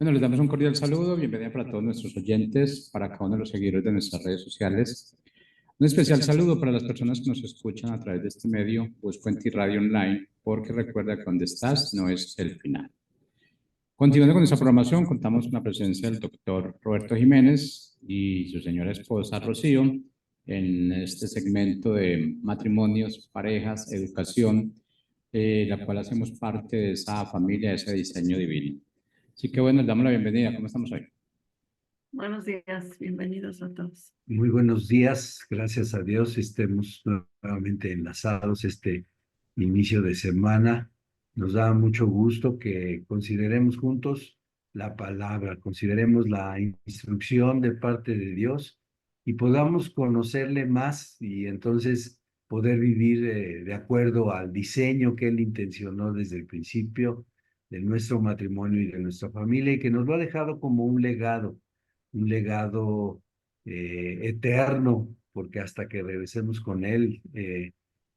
Bueno, les damos un cordial saludo, bienvenida para todos nuestros oyentes, para cada uno de los seguidores de nuestras redes sociales. Un especial saludo para las personas que nos escuchan a través de este medio, Buscuenti Radio Online, porque recuerda que donde estás no es el final. Continuando con nuestra programación, contamos con la presencia del doctor Roberto Jiménez y su señora esposa Rocío en este segmento de matrimonios, parejas, educación, la cual hacemos parte de esa familia, de ese diseño divino. Así que bueno, les damos la bienvenida. ¿Cómo estamos hoy? Buenos días, bienvenidos a todos. Muy buenos días, gracias a Dios estemos nuevamente enlazados este inicio de semana. Nos da mucho gusto que consideremos juntos la palabra, consideremos la instrucción de parte de Dios y podamos conocerle más y entonces poder vivir de acuerdo al diseño que Él intencionó desde el principio de nuestro matrimonio y de nuestra familia y que nos lo ha dejado como un legado eterno, porque hasta que regresemos con Él,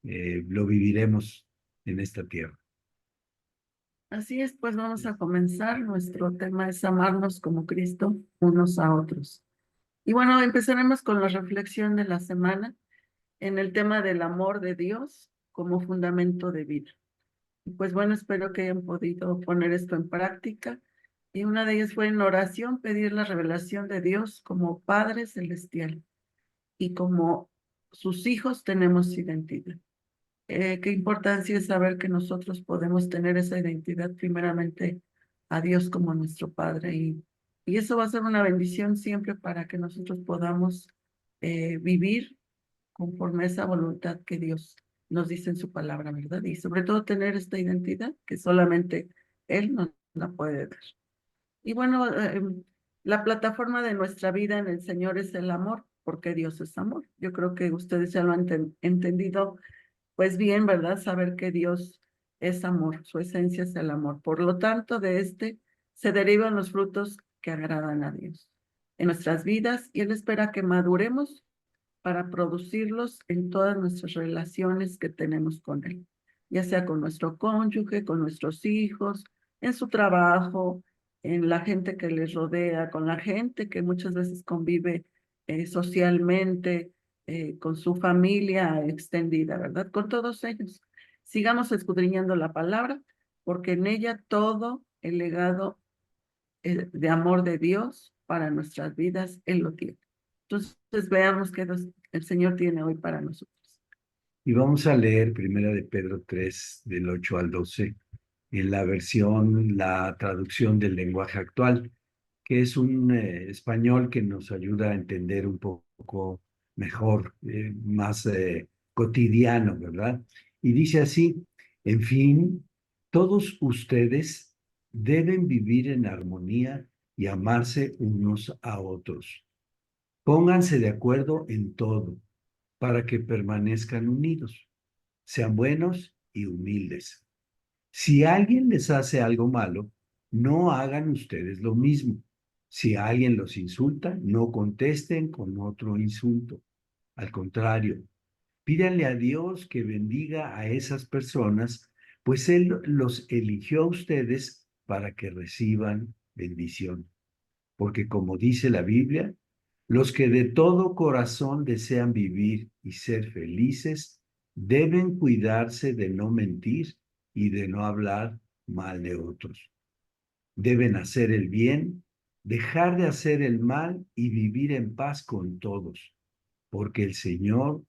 lo viviremos en esta tierra. Así es, pues vamos a comenzar. Nuestro tema es amarnos como Cristo unos a otros. Y bueno, empezaremos con la reflexión de la semana en el tema del amor de Dios como fundamento de vida. Y pues bueno, espero que hayan podido poner esto en práctica. Y una de ellas fue en oración pedir la revelación de Dios como Padre Celestial y como sus hijos tenemos identidad. Qué importancia es saber que nosotros podemos tener esa identidad primeramente a Dios como nuestro Padre y eso va a ser una bendición siempre para que nosotros podamos vivir conforme a esa voluntad que Dios nos dice en su palabra, ¿verdad? Y sobre todo tener esta identidad que solamente Él nos la puede dar. Y bueno, la plataforma de nuestra vida en el Señor es el amor, porque Dios es amor. Yo creo que ustedes ya lo han entendido pues bien, ¿verdad? Saber que Dios es amor, su esencia es el amor. Por lo tanto, de este se derivan los frutos que agradan a Dios en nuestras vidas y Él espera que maduremos para producirlos en todas nuestras relaciones que tenemos con Él, ya sea con nuestro cónyuge, con nuestros hijos, en su trabajo, en la gente que les rodea, con la gente que muchas veces convive socialmente, con su familia extendida, ¿verdad? Con todos ellos. Sigamos escudriñando la palabra, porque en ella todo el legado de amor de Dios para nuestras vidas, Él lo tiene. Entonces veamos qué el Señor tiene hoy para nosotros. Y vamos a leer Primera de Pedro 3, del 8 al 12, en la traducción del lenguaje actual, que es un español que nos ayuda a entender un poco mejor, más cotidiano, ¿verdad? Y dice así: en fin, todos ustedes deben vivir en armonía y amarse unos a otros. Pónganse de acuerdo en todo para que permanezcan unidos. Sean buenos y humildes. Si alguien les hace algo malo, no hagan ustedes lo mismo. Si alguien los insulta, no contesten con otro insulto. Al contrario, pídanle a Dios que bendiga a esas personas, pues Él los eligió a ustedes para que reciban bendición. Porque como dice la Biblia, los que de todo corazón desean vivir y ser felices deben cuidarse de no mentir y de no hablar mal de otros. Deben hacer el bien, dejar de hacer el mal y vivir en paz con todos, porque el Señor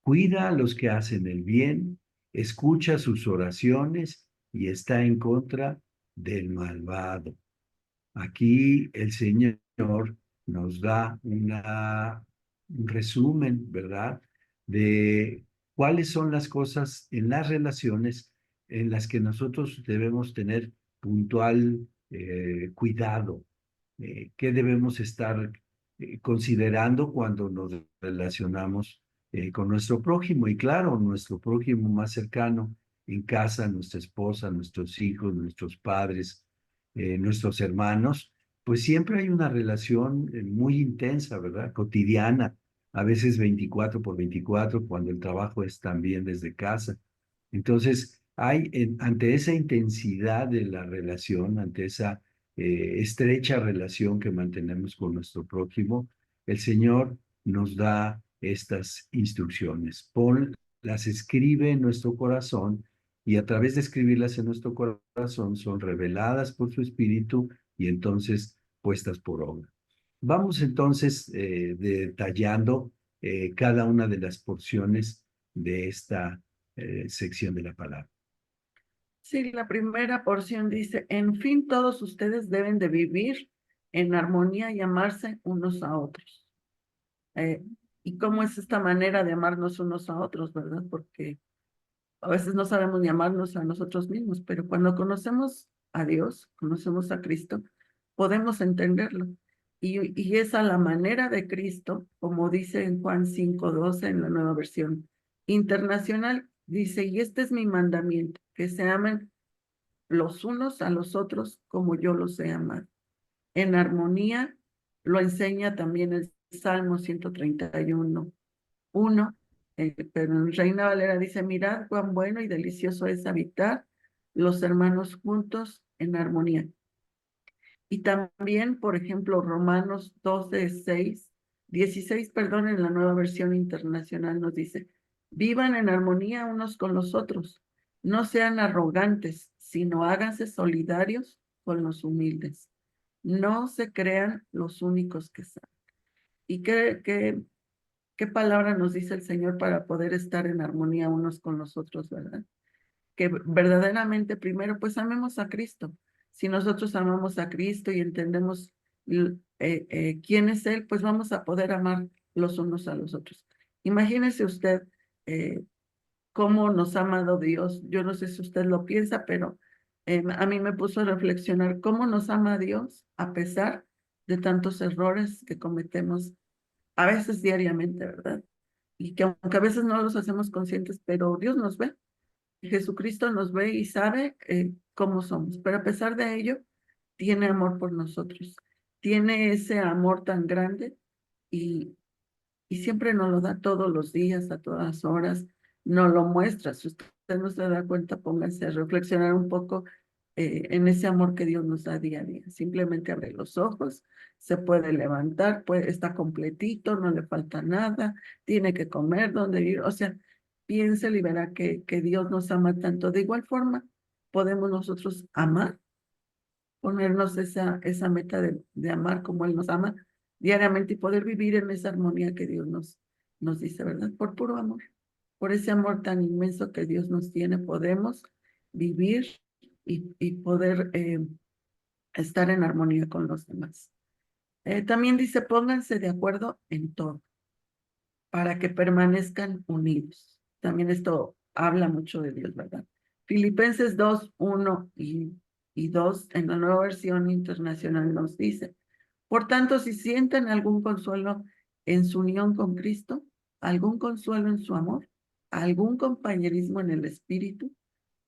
cuida a los que hacen el bien, escucha sus oraciones y está en contra del malvado. Aquí el Señor nos da un resumen, ¿verdad?, de cuáles son las cosas en las relaciones en las que nosotros debemos tener puntual cuidado, qué debemos estar considerando cuando nos relacionamos con nuestro prójimo. Y claro, nuestro prójimo más cercano en casa, nuestra esposa, nuestros hijos, nuestros padres, nuestros hermanos, pues siempre hay una relación muy intensa, ¿verdad? Cotidiana, a veces 24 por 24, cuando el trabajo es también desde casa. Entonces, ante esa intensidad de la relación, ante esa estrecha relación que mantenemos con nuestro prójimo, el Señor nos da estas instrucciones. Las escribe en nuestro corazón y a través de escribirlas en nuestro corazón son reveladas por su Espíritu y entonces puestas por obra. Vamos entonces detallando cada una de las porciones de esta sección de la palabra. Sí, la primera porción dice, en fin, todos ustedes deben de vivir en armonía y amarse unos a otros. ¿Y cómo es esta manera de amarnos unos a otros, verdad? Porque a veces no sabemos ni amarnos a nosotros mismos, pero cuando conocemos a Dios, conocemos a Cristo, podemos entenderlo. Y es a la manera de Cristo, como dice en Juan 5:12 en la Nueva Versión Internacional, dice, y este es mi mandamiento, que se amen los unos a los otros como yo los he amado. En armonía lo enseña también el Salmo 131:1, pero en Reina Valera dice, mirad cuán bueno y delicioso es habitar los hermanos juntos en armonía. Y también, por ejemplo, Romanos 16, perdón, en la Nueva Versión Internacional nos dice, vivan en armonía unos con los otros, no sean arrogantes, sino háganse solidarios con los humildes. No se crean los únicos que saben. ¿Y qué palabra nos dice el Señor para poder estar en armonía unos con los otros, verdad? Que verdaderamente primero pues amemos a Cristo. Si nosotros amamos a Cristo y entendemos quién es Él, pues vamos a poder amar los unos a los otros. Imagínese usted cómo nos ha amado Dios. Yo no sé si usted lo piensa, pero a mí me puso a reflexionar cómo nos ama Dios a pesar de tantos errores que cometemos a veces diariamente, ¿verdad? Y que aunque a veces no los hacemos conscientes, pero Dios nos ve. Jesucristo nos ve y sabe cómo somos, pero a pesar de ello, tiene amor por nosotros, tiene ese amor tan grande y, y siempre nos lo da todos los días, a todas horas, nos lo muestra. Si usted no se da cuenta, póngase a reflexionar un poco en ese amor que Dios nos da día a día. Simplemente abre los ojos, se puede levantar, está completito, no le falta nada, tiene que comer, dónde ir, o sea, piense y verá que Dios nos ama tanto. De igual forma, podemos nosotros amar, ponernos esa meta de amar como Él nos ama diariamente y poder vivir en esa armonía que Dios nos dice, ¿verdad? Por puro amor, por ese amor tan inmenso que Dios nos tiene, podemos vivir y poder estar en armonía con los demás. También dice, pónganse de acuerdo en todo para que permanezcan unidos. También esto habla mucho de Dios, ¿verdad? Filipenses 2:1 y 2 en la Nueva Versión Internacional nos dice, por tanto, si sienten algún consuelo en su unión con Cristo, algún consuelo en su amor, algún compañerismo en el Espíritu,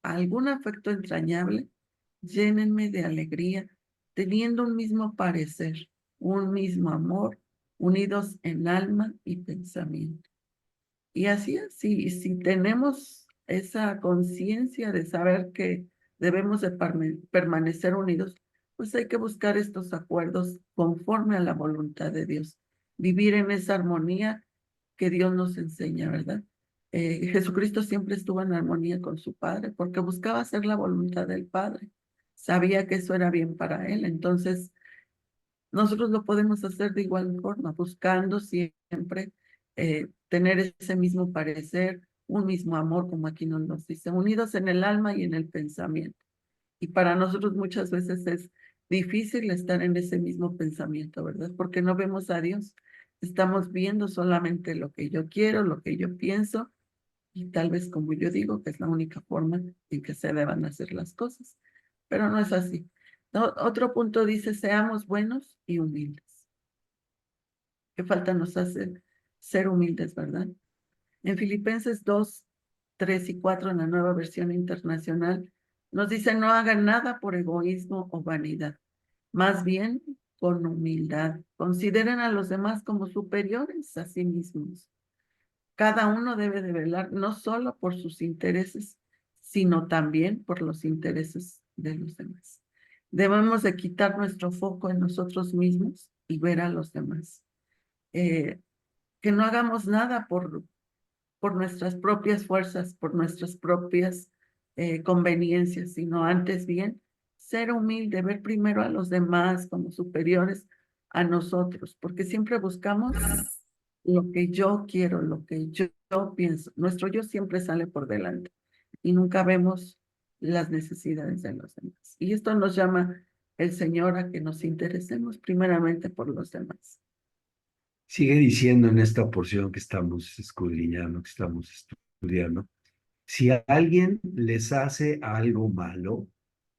algún afecto entrañable, llénenme de alegría, teniendo un mismo parecer, un mismo amor, unidos en alma y pensamiento. Y así es, si tenemos esa conciencia de saber que debemos de permanecer unidos, pues hay que buscar estos acuerdos conforme a la voluntad de Dios, vivir en esa armonía que Dios nos enseña, ¿verdad? Jesucristo siempre estuvo en armonía con su Padre porque buscaba hacer la voluntad del Padre. Sabía que eso era bien para él, entonces nosotros lo podemos hacer de igual forma, buscando siempre tener ese mismo parecer, un mismo amor, como aquí nos dice, unidos en el alma y en el pensamiento. Y para nosotros muchas veces es difícil estar en ese mismo pensamiento, ¿verdad? Porque no vemos a Dios. Estamos viendo solamente lo que yo quiero, lo que yo pienso, y tal vez como yo digo, que es la única forma en que se deban hacer las cosas. Pero no es así. Otro punto dice, seamos buenos y humildes. ¿Qué falta nos hace ser humildes, verdad? En Filipenses 2:3 y 4 en la Nueva Versión Internacional, nos dice, no hagan nada por egoísmo o vanidad, más bien con humildad. Consideren a los demás como superiores a sí mismos. Cada uno debe de velar no solo por sus intereses, sino también por los intereses de los demás. Debemos de quitar nuestro foco en nosotros mismos y ver a los demás. Que no hagamos nada por nuestras propias fuerzas, por nuestras propias conveniencias, sino antes bien ser humilde, ver primero a los demás como superiores a nosotros, porque siempre buscamos lo que yo quiero, lo que yo pienso. Nuestro yo siempre sale por delante y nunca vemos las necesidades de los demás. Y esto nos llama el Señor a que nos interesemos primeramente por los demás. Sigue diciendo en esta porción que estamos escudriñando, que estamos estudiando, si alguien les hace algo malo,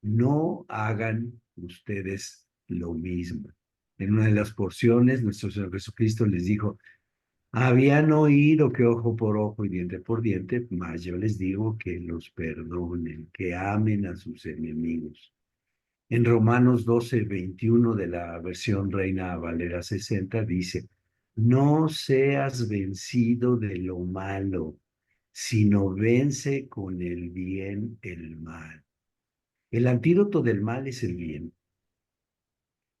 no hagan ustedes lo mismo. En una de las porciones, nuestro Señor Jesucristo les dijo, habían oído que ojo por ojo y diente por diente, mas yo les digo que los perdonen, que amen a sus enemigos. En Romanos 12:21 de la versión Reina Valera 60 dice, no seas vencido de lo malo, sino vence con el bien el mal. El antídoto del mal es el bien.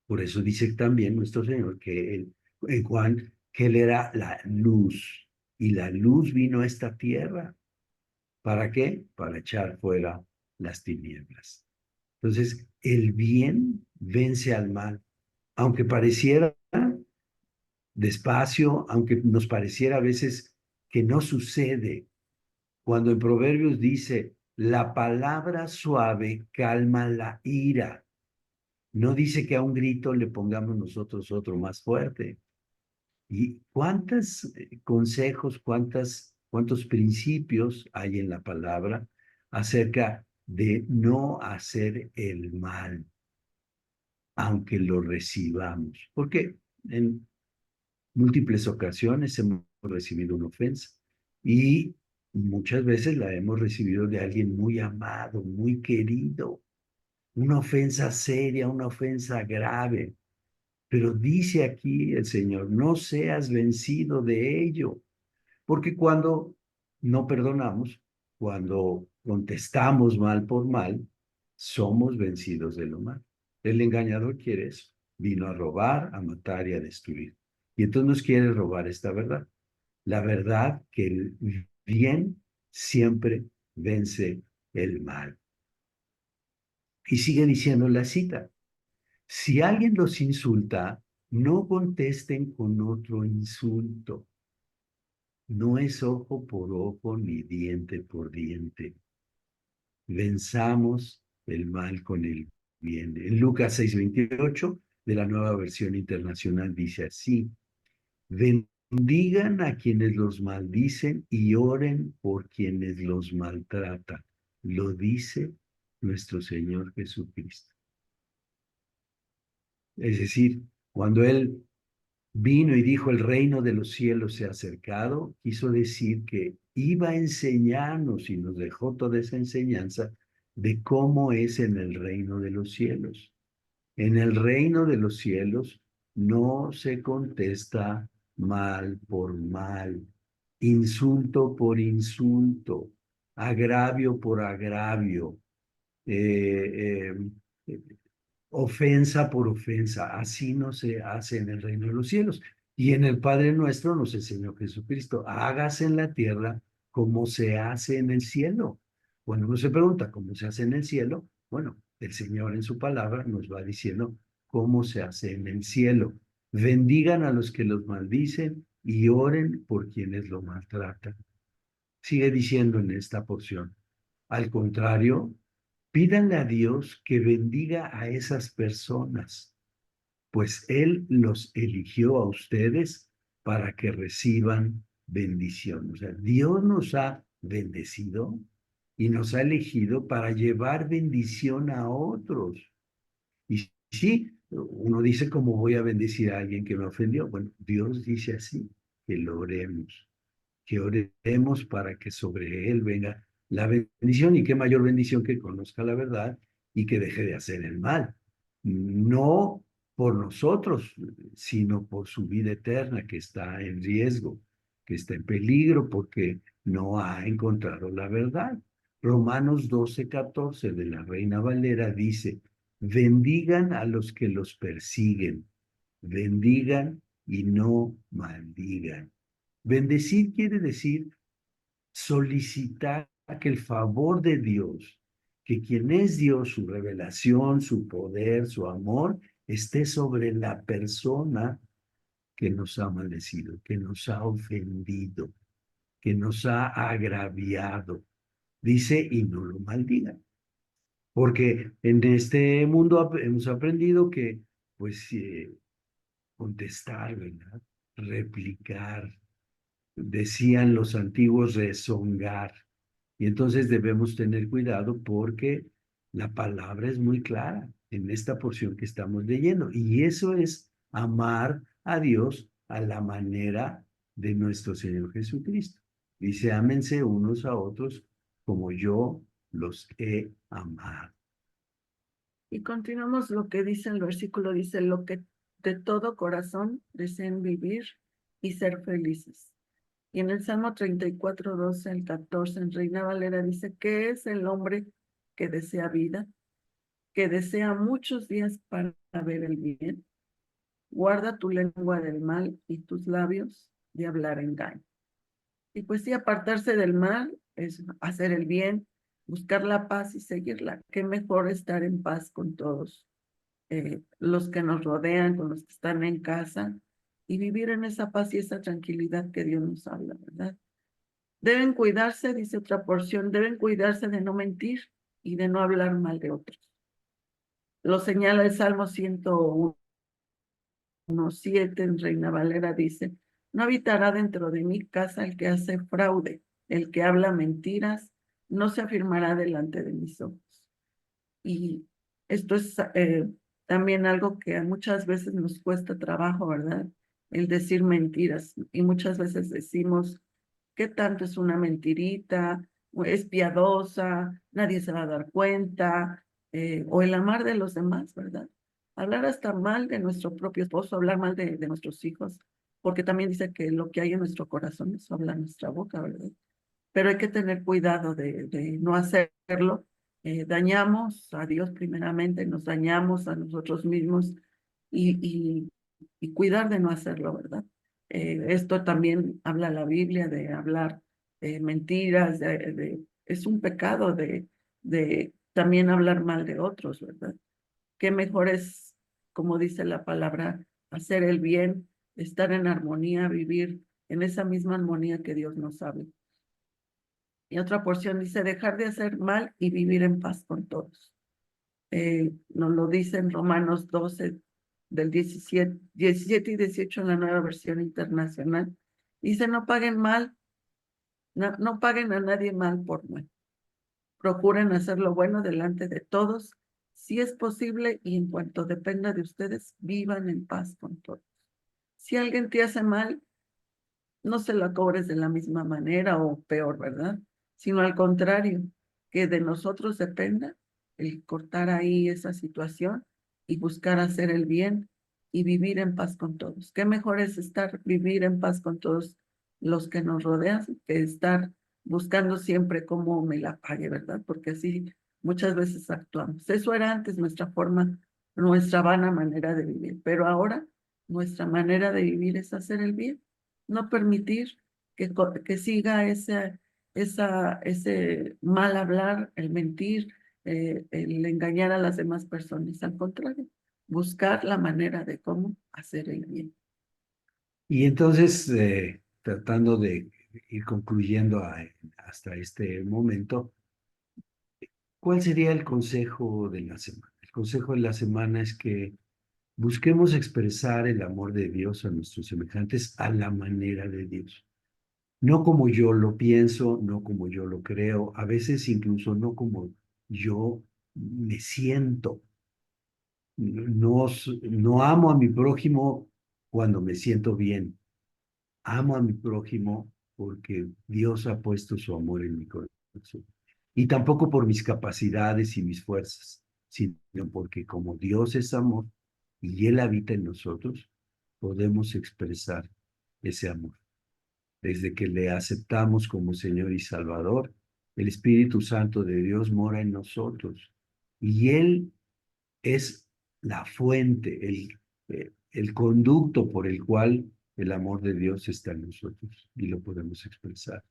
Por eso dice también nuestro Señor que en Juan, que Él era la luz, y la luz vino a esta tierra. ¿Para qué? Para echar fuera las tinieblas. Entonces, el bien vence al mal. Aunque pareciera despacio, aunque nos pareciera a veces que no sucede, cuando en Proverbios dice, la palabra suave calma la ira. No dice que a un grito le pongamos nosotros otro más fuerte. ¿Y cuántos consejos, cuántos principios hay en la palabra acerca de no hacer el mal, aunque lo recibamos? Porque en múltiples ocasiones hemos recibido una ofensa y muchas veces la hemos recibido de alguien muy amado, muy querido, una ofensa seria, una ofensa grave. Pero dice aquí el Señor, no seas vencido de ello, porque cuando no perdonamos, cuando contestamos mal por mal, somos vencidos de lo mal. El engañador quiere eso. Vino a robar, a matar y a destruir. Y entonces nos quiere robar esta verdad. La verdad que el bien siempre vence el mal. Y sigue diciendo la cita. Si alguien los insulta, no contesten con otro insulto. No es ojo por ojo ni diente por diente. Venzamos el mal con el bien. En Lucas 6:28 de la Nueva Versión Internacional dice así, bendigan a quienes los maldicen y oren por quienes los maltratan. Lo dice nuestro Señor Jesucristo. Es decir, cuando Él vino y dijo, el reino de los cielos se ha acercado, quiso decir que iba a enseñarnos y nos dejó toda esa enseñanza de cómo es en el reino de los cielos. En el reino de los cielos no se contesta mal por mal, insulto por insulto, agravio por agravio, eh, eh, ofensa por ofensa. Así no se hace en el reino de los cielos. Y en el Padre Nuestro nos enseñó Jesucristo, hágase en la tierra como se hace en el cielo. Cuando uno se pregunta cómo se hace en el cielo, bueno, el Señor en su palabra nos va diciendo cómo se hace en el cielo. Bendigan a los que los maldicen y oren por quienes lo maltratan. Sigue diciendo en esta porción. Al contrario, pídanle a Dios que bendiga a esas personas, pues Él los eligió a ustedes para que reciban bendición. O sea, Dios nos ha bendecido y nos ha elegido para llevar bendición a otros. Y sí, uno dice, ¿cómo voy a bendecir a alguien que me ofendió? Bueno, Dios dice así, que oremos para que sobre él venga la bendición, y qué mayor bendición que conozca la verdad y que deje de hacer el mal. No por nosotros, sino por su vida eterna que está en riesgo, que está en peligro porque no ha encontrado la verdad. Romanos 12:14 de la Reina Valera dice, bendigan a los que los persiguen, bendigan y no maldigan. Bendecir quiere decir solicitar que el favor de Dios, que quien es Dios, su revelación, su poder, su amor, esté sobre la persona que nos ha maldecido, que nos ha ofendido, que nos ha agraviado. Dice, y no lo maldigan. Porque en este mundo hemos aprendido que, pues, contestar, ¿verdad? Replicar, decían los antiguos, rezongar. Y entonces debemos tener cuidado porque la palabra es muy clara en esta porción que estamos leyendo. Y eso es amar a Dios a la manera de nuestro Señor Jesucristo. Dice, ámense unos a otros como yo los he amado. Y continuamos lo que dice el versículo, dice, lo que de todo corazón deseen vivir y ser felices. Y en el Salmo 34, 12 al 14, en Reina Valera dice, ¿qué es el hombre que desea vida, que desea muchos días para ver el bien? Guarda tu lengua del mal y tus labios de hablar engaño. Y pues sí, apartarse del mal es hacer el bien, buscar la paz y seguirla. Qué mejor estar en paz con todos los que nos rodean, con los que están en casa, y vivir en esa paz y esa tranquilidad que Dios nos habla, ¿verdad? Deben cuidarse, dice otra porción, deben cuidarse de no mentir y de no hablar mal de otros. Lo señala el Salmo 101:7 en Reina Valera, dice, no habitará dentro de mi casa el que hace fraude, el que habla mentiras, no se afirmará delante de mis ojos. Y esto es también algo que muchas veces nos cuesta trabajo, ¿verdad? El decir mentiras. Y muchas veces decimos, ¿qué tanto es una mentirita? O es piadosa, nadie se va a dar cuenta, o el amar de los demás, ¿verdad? Hablar hasta mal de nuestro propio esposo, hablar mal de nuestros hijos, porque también dice que lo que hay en nuestro corazón, eso habla nuestra boca, ¿verdad? Pero hay que tener cuidado de no hacerlo. Dañamos a Dios primeramente, nos dañamos a nosotros mismos y cuidar de no hacerlo, ¿verdad? Esto también habla la Biblia de hablar mentiras, es un pecado de también hablar mal de otros, ¿verdad? Qué mejor es, como dice la palabra, hacer el bien, estar en armonía, vivir en esa misma armonía que Dios nos habla. Y otra porción dice, dejar de hacer mal y vivir en paz con todos. Nos lo dice en Romanos 12, del 17 y 18 en la Nueva Versión Internacional. Dice, no paguen mal, no paguen a nadie mal por mal. Procuren hacer lo bueno delante de todos, si es posible, y en cuanto dependa de ustedes, vivan en paz con todos. Si alguien te hace mal, no se la cobres de la misma manera o peor, ¿verdad? Sino al contrario, que de nosotros dependa el cortar ahí esa situación y buscar hacer el bien y vivir en paz con todos. Qué mejor es vivir en paz con todos los que nos rodean que estar buscando siempre cómo me la pague, ¿verdad? Porque así muchas veces actuamos. Eso era antes nuestra forma, nuestra vana manera de vivir, pero ahora nuestra manera de vivir es hacer el bien, no permitir que siga ese mal hablar, el mentir, el engañar a las demás personas. Al contrario, buscar la manera de cómo hacer el bien. Y entonces, tratando de ir concluyendo hasta este momento, ¿cuál sería el consejo de la semana? El consejo de la semana es que busquemos expresar el amor de Dios a nuestros semejantes a la manera de Dios. No como yo lo pienso, no como yo lo creo, a veces incluso no como yo me siento. No, no amo a mi prójimo cuando me siento bien. Amo a mi prójimo porque Dios ha puesto su amor en mi corazón. Y tampoco por mis capacidades y mis fuerzas, sino porque como Dios es amor y Él habita en nosotros, podemos expresar ese amor. Desde que le aceptamos como Señor y Salvador, el Espíritu Santo de Dios mora en nosotros y Él es la fuente, el conducto por el cual el amor de Dios está en nosotros y lo podemos expresar.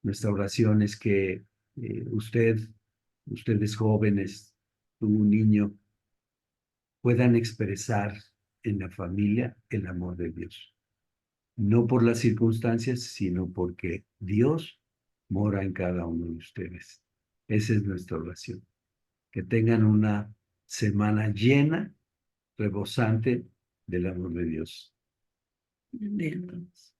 Nuestra oración es que ustedes jóvenes, tú niño, puedan expresar en la familia el amor de Dios. No por las circunstancias, sino porque Dios mora en cada uno de ustedes. Esa es nuestra oración. Que tengan una semana llena, rebosante del amor de Dios. Bien, entonces.